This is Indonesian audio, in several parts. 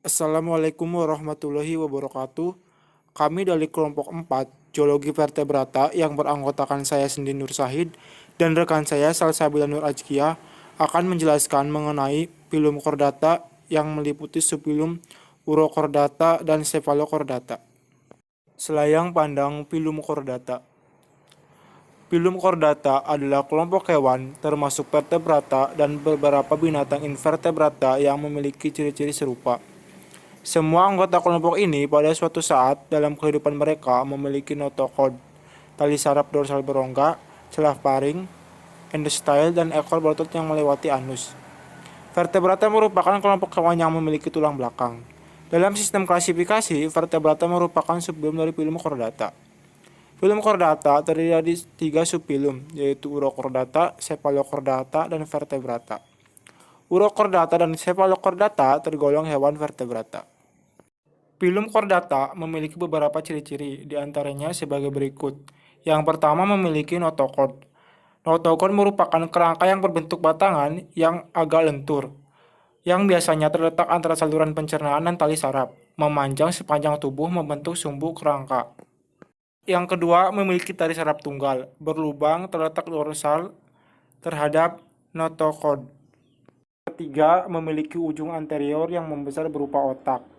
Assalamualaikum warahmatullahi wabarakatuh. Kami dari kelompok 4, Zoologi Vertebrata yang beranggotakan saya Sendi Nur Sahid dan rekan saya Salsabila Nur Ajkiyah akan menjelaskan mengenai filum chordata yang meliputi subfilum Urochordata dan Cephalochordata. Selayang pandang filum chordata. Filum chordata adalah kelompok hewan termasuk vertebrata dan beberapa binatang invertebrata yang memiliki ciri-ciri serupa. Semua anggota kelompok ini pada suatu saat dalam kehidupan mereka memiliki notochord, tali saraf dorsal berongga, celah paring, endostyle, dan ekor berotot yang melewati anus. Vertebrata merupakan kelompok hewan yang memiliki tulang belakang. Dalam sistem klasifikasi, vertebrata merupakan subfilum dari filum chordata. Filum chordata terdiri dari 3 subfilum, yaitu Urochordata, Cephalochordata, dan Vertebrata. Urochordata dan Cephalochordata tergolong hewan vertebrata. Filum chordata memiliki beberapa ciri-ciri, di antaranya sebagai berikut. Yang pertama memiliki notochord. Notochord merupakan kerangka yang berbentuk batangan yang agak lentur, yang biasanya terletak antara saluran pencernaan dan tali saraf, memanjang sepanjang tubuh membentuk sumbu kerangka. Yang kedua memiliki tali saraf tunggal, berlubang terletak dorsal terhadap notochord. Ketiga memiliki ujung anterior yang membesar berupa otak.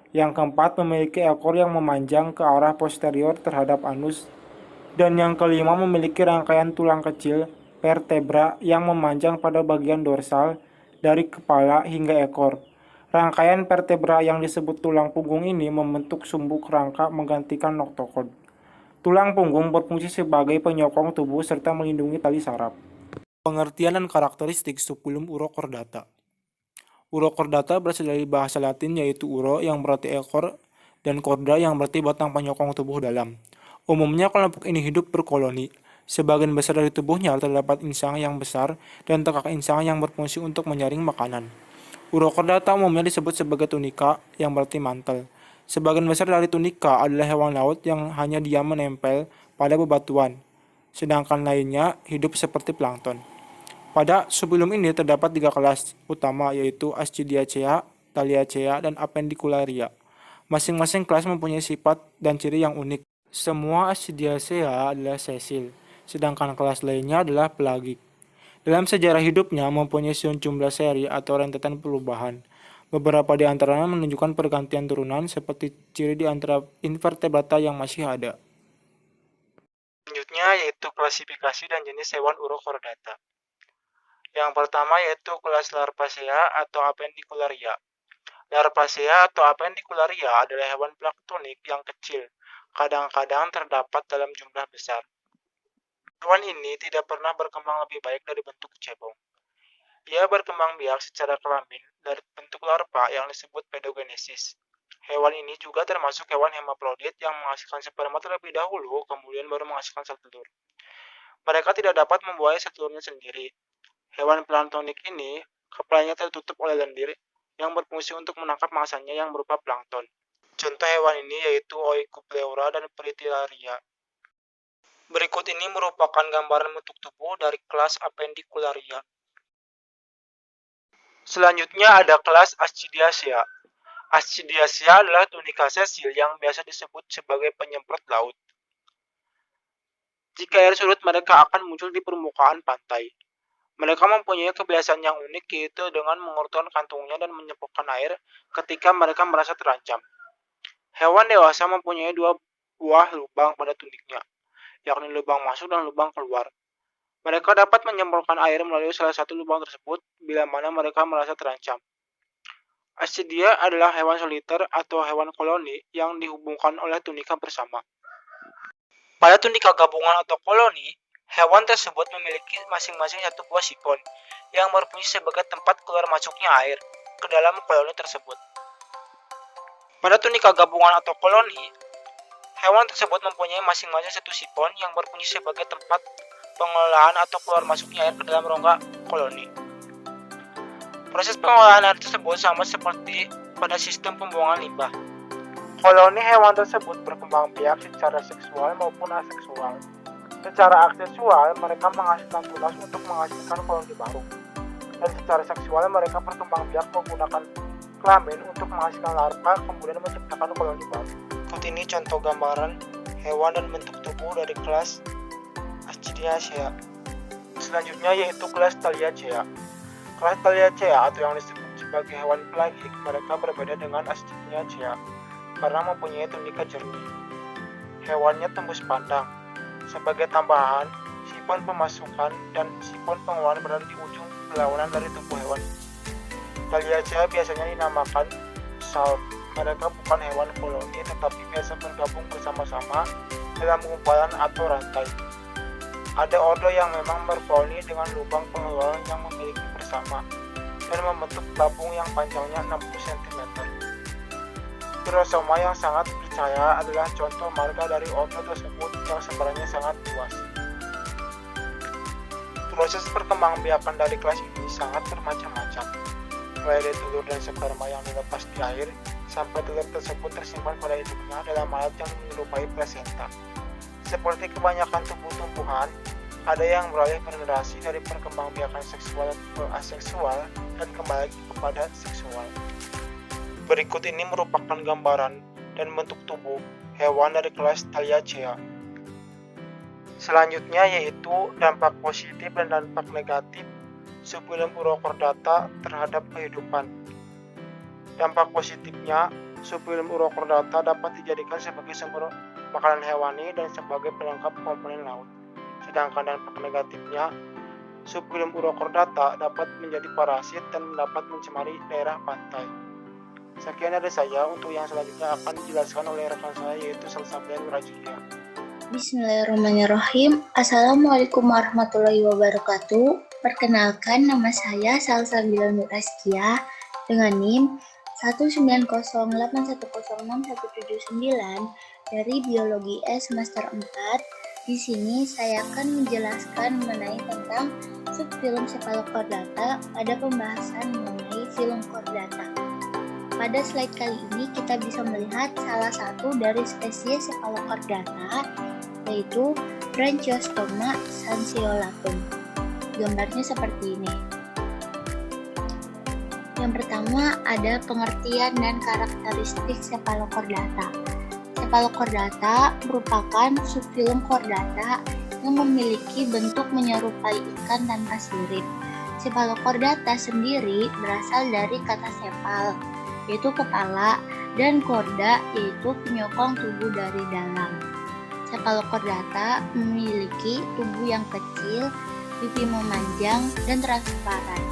Yang keempat memiliki ekor yang memanjang ke arah posterior terhadap anus. Dan yang kelima memiliki rangkaian tulang kecil vertebra yang memanjang pada bagian dorsal dari kepala hingga ekor. Rangkaian vertebra yang disebut tulang punggung ini membentuk sumbu kerangka menggantikan notochord. Tulang punggung berfungsi sebagai penyokong tubuh serta melindungi tali saraf. Pengertian dan karakteristik subfilum Urochordata. Urochordata berasal dari bahasa Latin yaitu uro yang berarti ekor dan chorda yang berarti batang penyokong tubuh dalam. Umumnya kelompok ini hidup berkoloni. Sebagian besar dari tubuhnya terdapat insang yang besar dan tekak insang yang berfungsi untuk menyaring makanan. Urochordata umumnya disebut sebagai tunika yang berarti mantel. Sebagian besar dari tunika adalah hewan laut yang hanya diam menempel pada bebatuan, sedangkan lainnya hidup seperti plankton. Pada subfilum ini terdapat 3 kelas utama yaitu Ascidiacea, Thaliacea, dan Appendicularia. Masing-masing kelas mempunyai sifat dan ciri yang unik. Semua Ascidiacea adalah sesil, sedangkan kelas lainnya adalah pelagik. Dalam sejarah hidupnya mempunyai sejumlah seri atau rentetan perubahan. Beberapa di antaranya menunjukkan pergantian turunan seperti ciri di antara invertebrata yang masih ada. Selanjutnya yaitu klasifikasi dan jenis hewan Urochordata. Yang pertama yaitu kelas Larvacea atau Appendicularia. Larvacea atau Appendicularia adalah hewan planktonik yang kecil, kadang-kadang terdapat dalam jumlah besar. Hewan ini tidak pernah berkembang lebih baik dari bentuk cebong. Ia berkembang biak secara kelamin dari bentuk larva yang disebut pedogenesis. Hewan ini juga termasuk hewan hemaprodit yang menghasilkan sperma terlebih dahulu, kemudian baru menghasilkan sel telur. Mereka tidak dapat membuahi sel telurnya sendiri. Hewan planktonik ini, kepalanya tertutup oleh lendir yang berfungsi untuk menangkap mangsanya yang berupa plankton. Contoh hewan ini yaitu Oikopleura dan Fritillaria. Berikut ini merupakan gambaran bentuk tubuh dari kelas Appendicularia. Selanjutnya ada kelas Ascidiacea. Ascidiacea adalah tunika sesil yang biasa disebut sebagai penyemprot laut. Jika air surut, mereka akan muncul di permukaan pantai. Mereka mempunyai kebiasaan yang unik yaitu dengan mengerutkan kantungnya dan menyemprotkan air ketika mereka merasa terancam. Hewan dewasa mempunyai 2 buah lubang pada tuniknya, yakni lubang masuk dan lubang keluar. Mereka dapat menyemprotkan air melalui salah satu lubang tersebut bila mana mereka merasa terancam. Ascidia adalah hewan soliter atau hewan koloni yang dihubungkan oleh tunika bersama. Pada tunika gabungan atau koloni, hewan tersebut memiliki masing-masing satu buah sifon yang berfungsi sebagai tempat keluar masuknya air ke dalam koloni tersebut. Pada tunika gabungan atau koloni, hewan tersebut mempunyai masing-masing satu sifon yang berfungsi sebagai tempat pengelolaan atau keluar masuknya air ke dalam rongga koloni. Proses pengolahan air tersebut sama seperti pada sistem pembuangan limbah. Koloni hewan tersebut berkembang biak secara seksual maupun aseksual. Secara asexual, mereka menghasilkan tunas untuk menghasilkan koloni baru. Dan secara seksual, mereka berkembang biak menggunakan kelamin untuk menghasilkan larva, kemudian menciptakan koloni baru. Berikut ini contoh gambaran hewan dan bentuk tubuh dari kelas Ascidiacea. Selanjutnya yaitu kelas Thaliacea. Kelas Thaliacea atau yang disebut sebagai hewan pelagik, mereka berbeda dengan Ascidiacea karena mempunyai tunika jernih. Hewannya tembus pandang. Sebagai tambahan, sifon pemasukan dan sifon pengeluaran berada di ujung berlawanan dari tubuh hewan. Thaliacea biasanya dinamakan salp. Mereka bukan hewan koloni tetapi biasa bergabung bersama-sama dalam gumpalan atau rantai. Ada ordo yang memang berkoloni dengan lubang pengeluaran yang memiliki bersama dan membentuk tabung yang panjangnya 60 cm. Pirosoma yang sangat percaya adalah contoh marga dari ordo tersebut yang sebenarnya sangat luas. Proses perkembangbiakan dari kelas ini sangat bermacam-macam, mulai dari telur dan sperma yang dilepas di air sampai telur tersebut tersimpan pada induknya dalam alat yang menyerupai plasenta. Seperti kebanyakan tumbuh-tumbuhan, ada yang beralih generasi dari perkembangbiakan seksual ke aseksual dan kembali kepada seksual. Berikut ini merupakan gambaran dan bentuk tubuh hewan dari kelas Thaliacea. Selanjutnya yaitu dampak positif dan dampak negatif subfilum Urochordata terhadap kehidupan. Dampak positifnya, subfilum Urochordata dapat dijadikan sebagai sumber makanan hewani dan sebagai pelengkap komponen laut. Sedangkan dampak negatifnya, subfilum Urochordata dapat menjadi parasit dan dapat mencemari daerah pantai. Sekian dari saya. Untuk yang selanjutnya akan dijelaskan oleh rekan saya yaitu Salsabila Nur Ajkia. Bismillahirrahmanirrahim. Assalamualaikum warahmatullahi wabarakatuh. Perkenalkan, nama saya Salsabila Nur Ajkia dengan NIM 19081061179 dari Biologi S semester 4. Di sini saya akan menjelaskan mengenai tentang subfilum Cephalochordata pada pembahasan mengenai filum chordata. Pada slide kali ini kita bisa melihat salah satu dari spesies Cephalochordata, yaitu Branchiostoma lanceolatum. Gambarnya seperti ini. Yang pertama ada pengertian dan karakteristik Cephalochordata. Cephalochordata merupakan subfilum chordata yang memiliki bentuk menyerupai ikan tanpa sirip. Cephalochordata sendiri berasal dari kata cepal, yaitu kepala, dan chorda, yaitu penyokong tubuh dari dalam. Cephalochordata memiliki tubuh yang kecil, pipi memanjang, dan transparan.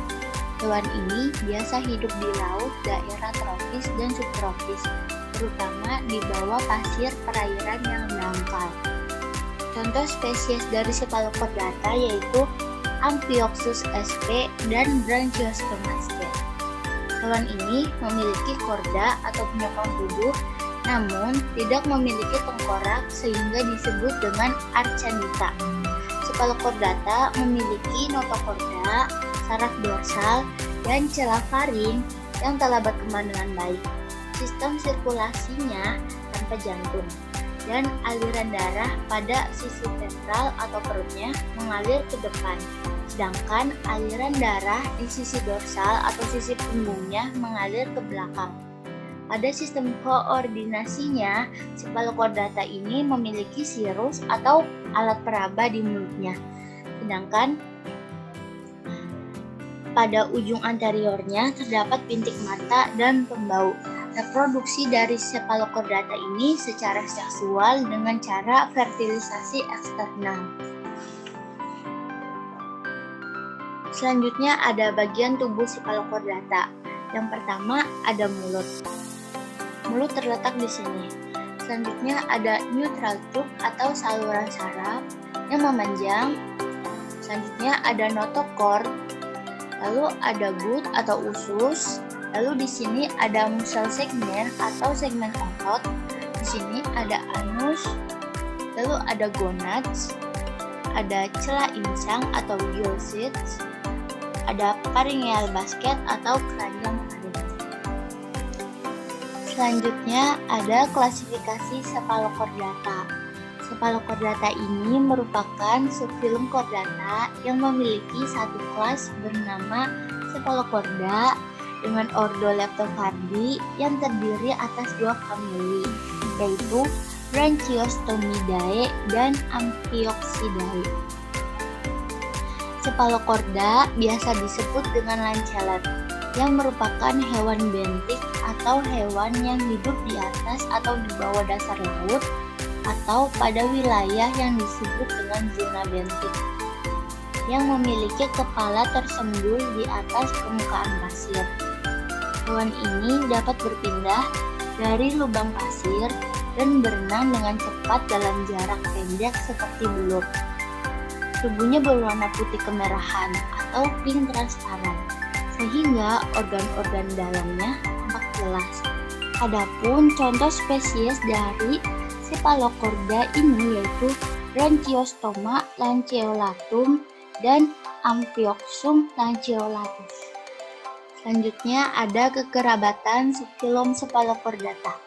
Hewan ini biasa hidup di laut, daerah tropis dan subtropis, terutama di bawah pasir perairan yang dangkal. Contoh spesies dari Cephalochordata yaitu Amphioxus sp dan Branchiostoma sp. Hewan ini memiliki chorda atau penyokong tubuh, namun tidak memiliki tengkorak sehingga disebut dengan Archanita. Cephalochordata memiliki notochorda, saraf dorsal, dan celah faring yang telah berkembang dengan baik. Sistem sirkulasinya tanpa jantung, dan aliran darah pada sisi ventral atau perutnya mengalir ke depan, sedangkan aliran darah di sisi dorsal atau sisi punggungnya mengalir ke belakang. Pada sistem koordinasinya, Cephalochordata ini memiliki serus atau alat peraba di mulutnya, sedangkan pada ujung anteriornya terdapat bintik mata dan pembau. Reproduksi dari Cephalochordata ini secara seksual dengan cara fertilisasi eksternal. Selanjutnya ada bagian tubuh Cephalochordata. Yang pertama ada mulut. Mulut terletak di sini. Selanjutnya ada neutral tube atau saluran saraf yang memanjang. Selanjutnya ada notochord. Lalu ada gut atau usus. Lalu di sini ada muscle segmen atau segmen otot. Di sini ada anus. Lalu ada gonads. Ada celah insang atau gill sheath. Ada pharyngeal basket atau keranjang faring. Selanjutnya ada klasifikasi Cephalochordata. Cephalochordata ini merupakan subfilum chordata yang memiliki satu kelas bernama Cephalochorda dengan ordo Leptopardi yang terdiri atas dua famili, yaitu Branchiostomidae dan Amphioxidae. Cephalochorda biasa disebut dengan lancelet, yang merupakan hewan bentik atau hewan yang hidup di atas atau di bawah dasar laut atau pada wilayah yang disebut dengan zona bentik, yang memiliki kepala tersembul di atas permukaan pasir. Hewan ini dapat berpindah dari lubang pasir dan berenang dengan cepat dalam jarak pendek seperti belut. Tubuhnya berwarna putih kemerahan atau pink transparan, sehingga organ-organ dalamnya tampak jelas. Adapun contoh spesies dari Cephalochorda ini yaitu Branchiostoma lanceolatum dan Amphioxus lanceolatus. Selanjutnya ada kekerabatan subfilum Cephalochordata.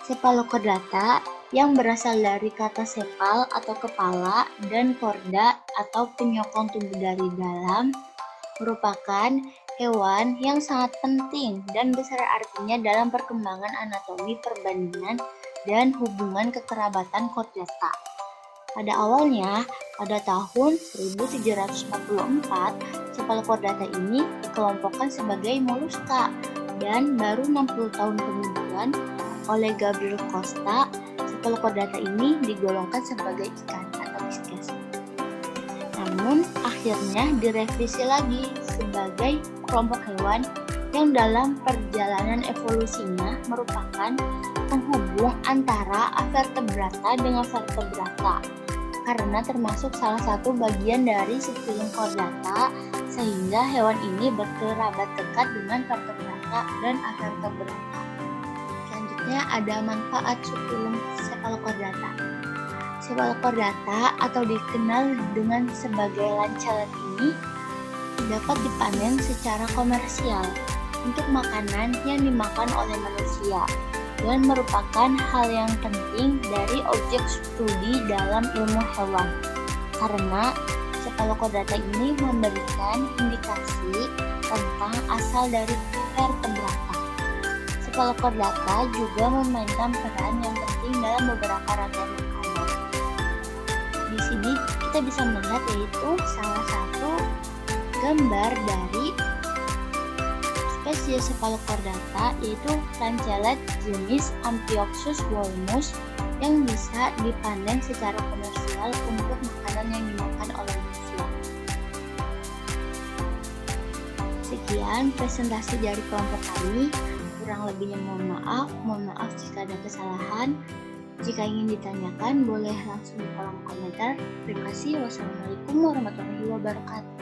Cephalochordata yang berasal dari kata cepal atau kepala dan chorda atau penyokong tubuh dari dalam merupakan hewan yang sangat penting dan besar artinya dalam perkembangan anatomi perbandingan dan hubungan kekerabatan chordata. Pada awalnya, pada tahun 1744, Cephalochordata ini dikelompokkan sebagai moluska dan baru 60 tahun kemudian oleh Gabriel Costa, Cephalochordata ini digolongkan sebagai ikan atau isches. Namun, akhirnya direvisi lagi sebagai kelompok hewan yang dalam perjalanan evolusinya merupakan penghubung antara avertebrata dengan vertebrata, karena termasuk salah satu bagian dari subfilum Chordata, sehingga hewan ini berkerabat dekat dengan vertebrata dan avertebrata. Selanjutnya ada manfaat subfilum Cephalochordata. Cephalochordata atau dikenal dengan sebagai lancelet ini dapat dipanen secara komersial untuk makanan yang dimakan oleh manusia dan merupakan hal yang penting dari objek studi dalam ilmu hewan, karena Cephalochordata ini memberikan indikasi tentang asal dari vertebrata. Cephalochordata juga memainkan peran yang penting dalam beberapa rangkaian makanan. Di sini kita bisa melihat yaitu salah satu gambar dari spesies Cephalochordata yaitu lancelet jenis Amphioxus volmus yang bisa dipanen secara komersial untuk makanan yang dimakan oleh manusia. Sekian presentasi dari kelompok kami. Kurang lebihnya mohon maaf jika ada kesalahan. Jika ingin ditanyakan boleh langsung di kolom komentar. Terima kasih. Wassalamualaikum warahmatullahi wabarakatuh.